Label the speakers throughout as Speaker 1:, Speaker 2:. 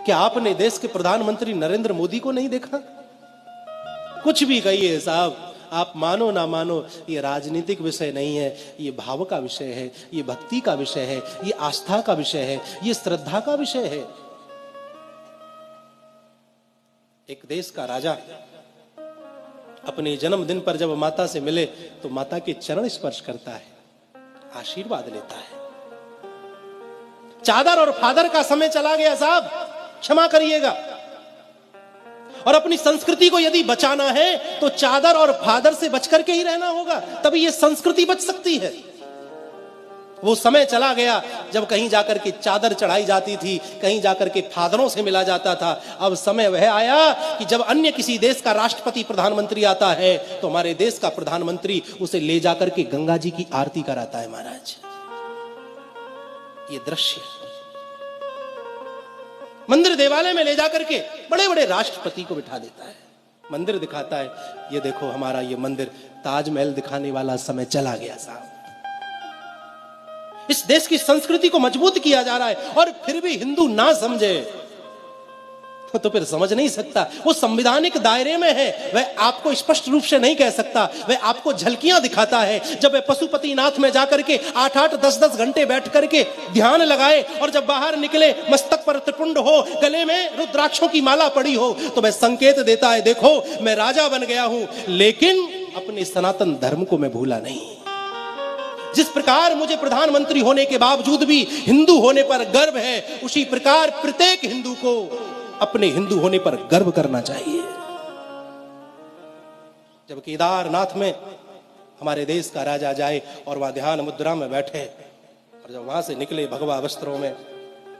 Speaker 1: क्या आपने देश के प्रधानमंत्री नरेंद्र मोदी को नहीं देखा? कुछ भी कहिए साहब, आप मानो ना मानो, ये राजनीतिक विषय नहीं है, ये भाव का विषय है, ये भक्ति का विषय है, ये आस्था का विषय है, ये श्रद्धा का विषय है। एक देश का राजा अपने जन्मदिन पर जब माता से मिले तो माता के चरण स्पर्श करता है, आशीर्वाद लेता है। चादर और फादर का समय चला गया साहब, क्षमा करिएगा। और अपनी संस्कृति को यदि बचाना है तो चादर और फादर से बचकर के ही रहना होगा, तभी ये संस्कृति बच सकती है। वो समय चला गया जब कहीं जाकर के चादर चढ़ाई जाती थी, कहीं जाकर के फादरों से मिला जाता था। अब समय वह आया कि जब अन्य किसी देश का राष्ट्रपति प्रधानमंत्री आता है तो हमारे देश का प्रधानमंत्री उसे ले जाकर के गंगा जी की आरती कराता है। महाराज, ये दृश्य मंदिर देवालय में ले जाकर के बड़े बड़े राष्ट्रपति को बिठा देता है, मंदिर दिखाता है, ये देखो हमारा ये मंदिर। ताजमहल दिखाने वाला समय चला गया साहब। इस देश की संस्कृति को मजबूत किया जा रहा है और फिर भी हिंदू ना समझे तो फिर समझ नहीं सकता। वो संवैधानिक दायरे में है, वह आपको स्पष्ट रूप से नहीं कह सकता, वह आपको झलकियां दिखाता है। जब वह पशुपतिनाथ में जाकर के 8-8, 10-10 घंटे बैठ करके ध्यान लगाए और जब बाहर निकले मस्तक पर त्रिपुंड हो, गले में रुद्राक्षों की माला पड़ी हो, तो वह संकेत देता है, देखो मैं राजा बन गया हूं लेकिन अपने सनातन धर्म को मैं भूला नहीं। जिस प्रकार मुझे प्रधानमंत्री होने के बावजूद भी हिंदू होने पर गर्व है, उसी प्रकार प्रत्येक हिंदू को अपने हिंदू होने पर गर्व करना चाहिए। जब केदारनाथ में हमारे देश का राजा जाए और वह ध्यान मुद्रा में बैठे और जब वहां से निकले भगवा वस्त्रों में,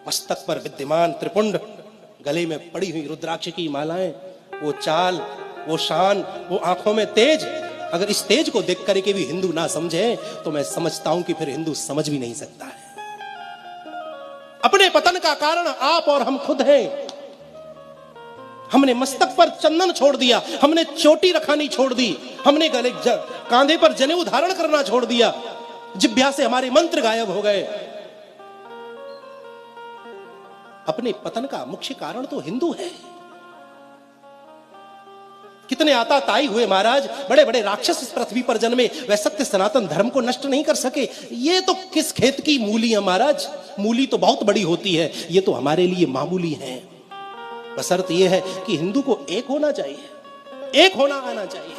Speaker 1: मस्तक पर विद्यमान त्रिपुंड, गले में पड़ी हुई रुद्राक्ष की मालाएं, वो चाल, वो शान, वो आंखों में तेज, अगर इस तेज को देख करके भी हिंदू ना समझे तो मैं समझता हूं कि फिर हिंदू समझ भी नहीं सकता है। अपने पतन का कारण आप और हम खुद हैं। हमने मस्तक पर चंदन छोड़ दिया, हमने चोटी रखानी छोड़ दी, हमने गले कांधे पर जनेऊ धारण करना छोड़ दिया, जिह्वा से हमारे मंत्र गायब हो गए। अपने पतन का मुख्य कारण तो हिंदू है। कितने आताताई हुए महाराज, बड़े बड़े राक्षस इस पृथ्वी पर जन्मे, वह सत्य सनातन धर्म को नष्ट नहीं कर सके। ये तो किस खेत की मूली है महाराज, मूली तो बहुत बड़ी होती है, ये तो हमारे लिए मामूली है। बशर्त यह है कि हिंदू को एक होना चाहिए, एक होना आना चाहिए।